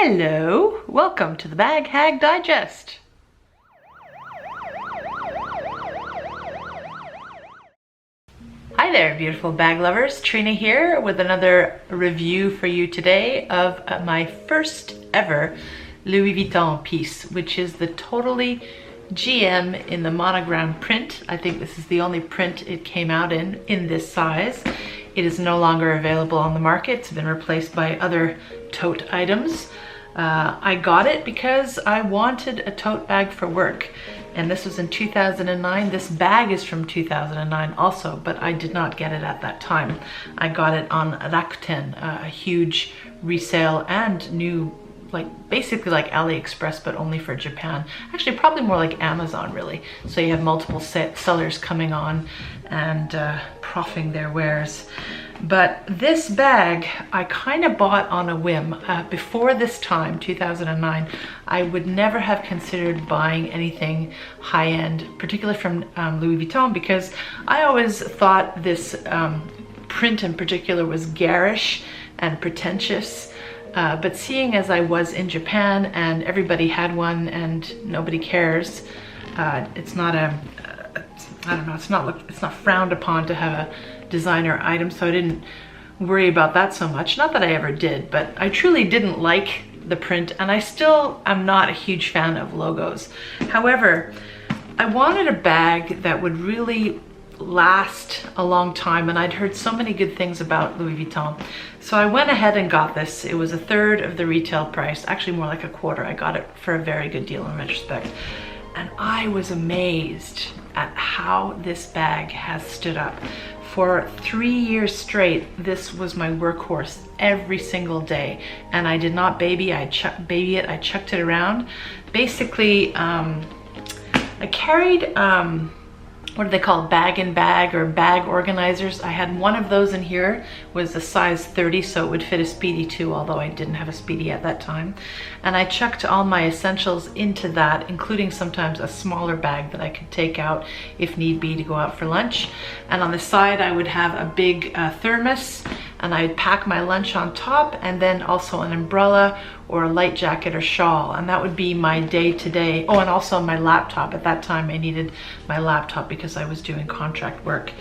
Hello, welcome to the Bag Hag Digest. Hi there, beautiful bag lovers. Trina here with another review for you today of my first ever Louis Vuitton piece, which is the totally GM in the monogram print. I think this is the only print it came out in this size. It is no longer available on the market. It's been replaced by other tote items. I got it because I wanted a tote bag for work, and this was in 2009. This bag is from 2009 also, but I did not get it at that time. I got it on Rakuten, a huge resale and new, basically like AliExpress, but only for Japan. Actually, probably more like Amazon, really. So you have multiple sellers coming on and proffing their wares. But this bag I kind of bought on a whim. Before this time, 2009, I would never have considered buying anything high-end, particularly from Louis Vuitton, because I always thought this print in particular was garish and pretentious. But seeing as I was in Japan and everybody had one and nobody cares, it's not I don't know, it's not frowned upon to have a designer item, so I didn't worry about that so much. Not that I ever did, but I truly didn't like the print, and I still am not a huge fan of logos. However, I wanted a bag that would really last a long time, and I'd heard so many good things about Louis Vuitton. So I went ahead and got this. It was a third of the retail price, actually more like a quarter. I got it for a very good deal in retrospect. And I was amazed at how this bag has stood up. For 3 years straight, this was my workhorse every single day. And I did not baby it, I chucked it around. Basically, I carried, what do they call, bag in bag or bag organizers. I had one of those in here, was a size 30, so it would fit a Speedy too, although I didn't have a Speedy at that time. And I chucked all my essentials into that, including sometimes a smaller bag that I could take out if need be to go out for lunch. And on the side, I would have a big thermos, and I'd pack my lunch on top, and then also an umbrella or a light jacket or shawl, and that would be my day-to-day. Oh, and also my laptop. At that time, I needed my laptop because I was doing contract work.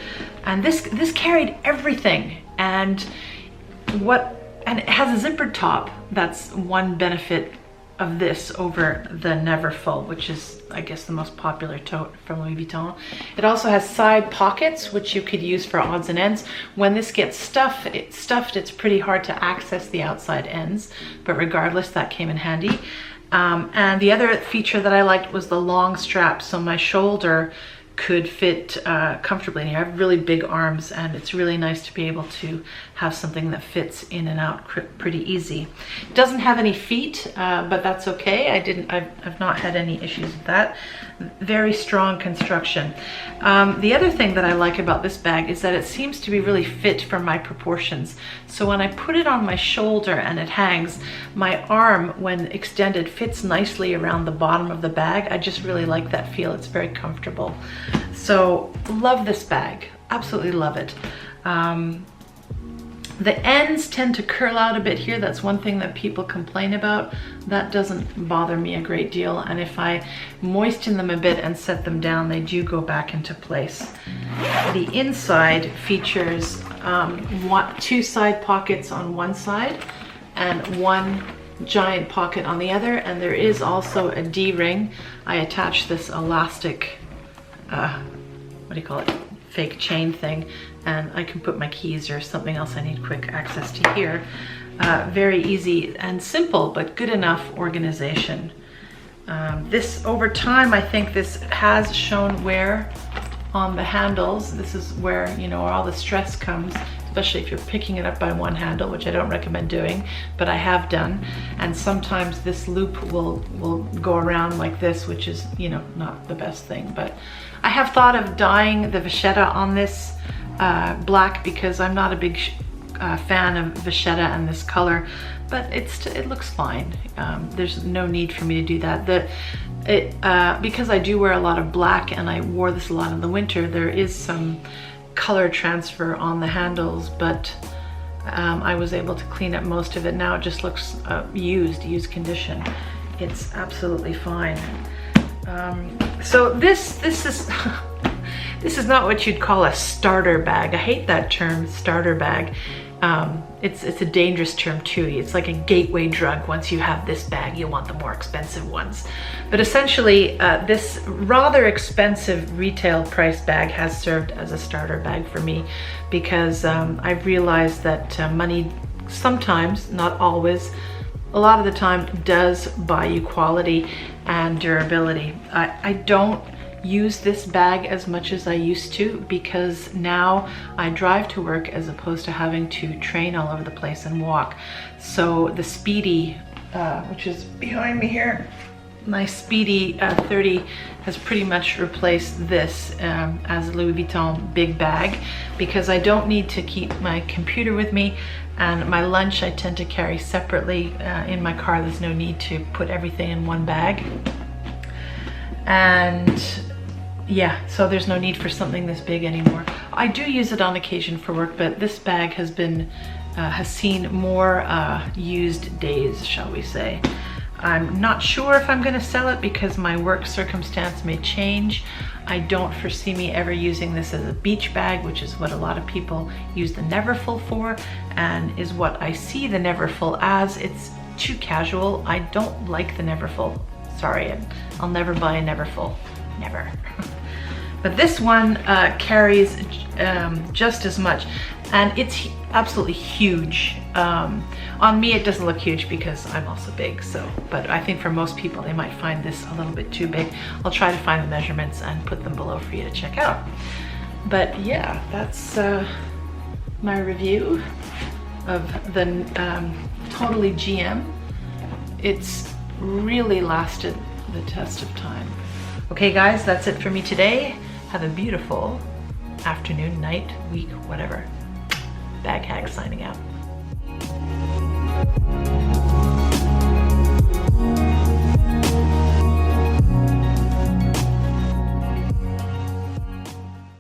And this carried everything, and it has a zippered top. That's one benefit of this over the Neverfull, which is, I guess, the most popular tote from Louis Vuitton. It also has side pockets, which you could use for odds and ends. When this gets stuffed, it's pretty hard to access the outside ends, but regardless, that came in handy. And the other feature that I liked was the long strap, so my shoulder could fit comfortably in here. I have really big arms, and it's really nice to be able to have something that fits in and out pretty easy. It doesn't have any feet, but that's okay. I've not had any issues with that. Very strong construction. The other thing that I like about this bag is that it seems to be really fit for my proportions. So when I put it on my shoulder and it hangs, my arm, when extended, fits nicely around the bottom of the bag. I just really like that feel. It's very comfortable. So love this bag, absolutely love it. The ends tend to curl out a bit here. That's one thing that people complain about. That doesn't bother me a great deal, and if I moisten them a bit and set them down, they do go back into place. The inside features two side pockets on one side and one giant pocket on the other, and there is also a D-ring. I attach this elastic, what do you call it, fake chain thing, and I can put my keys or something else I need quick access to here. Very easy and simple, but good enough organization. This, over time, I think this has shown wear on the handles. This is where, you know, all the stress comes, especially if you're picking it up by one handle, which I don't recommend doing, but I have done. And sometimes this loop will go around like this, which is, you know, not the best thing. But I have thought of dyeing the vachetta on this black, because I'm not a big fan of vachetta and this color, but it looks fine. There's no need for me to do that. Because I do wear a lot of black, and I wore this a lot in the winter, there is some color transfer on the handles, but I was able to clean up most of it. Now it just looks used condition. It's absolutely fine. So this is this is not what you'd call a starter bag. I hate that term, starter bag. It's a dangerous term too. It's like a gateway drug. Once you have this bag, you want the more expensive ones. But essentially, this rather expensive retail price bag has served as a starter bag for me, because I've realized that money sometimes, not always, a lot of the time does buy you quality and durability. I don't use this bag as much as I used to, because now I drive to work as opposed to having to train all over the place and walk. So the Speedy, which is behind me here, my Speedy 30 has pretty much replaced this as a Louis Vuitton big bag, because I don't need to keep my computer with me, and my lunch I tend to carry separately in my car. There's no need to put everything in one bag. And yeah, so there's no need for something this big anymore. I do use it on occasion for work, but this bag has been has seen more used days, shall we say. I'm not sure if I'm going to sell it because my work circumstance may change. I don't foresee me ever using this as a beach bag, which is what a lot of people use the Neverfull for, and is what I see the Neverfull as. It's too casual. I don't like the Neverfull. Sorry, I'll never buy a Neverfull. Never. But this one carries just as much, and it's absolutely huge. On me it doesn't look huge because I'm also big, so, but I think for most people they might find this a little bit too big. I'll try to find the measurements and put them below for you to check out. But yeah, that's my review of the Totally GM. It's really lasted the test of time. Okay guys, that's it for me today. Have a beautiful afternoon, night, week, whatever. Bag Hag signing out.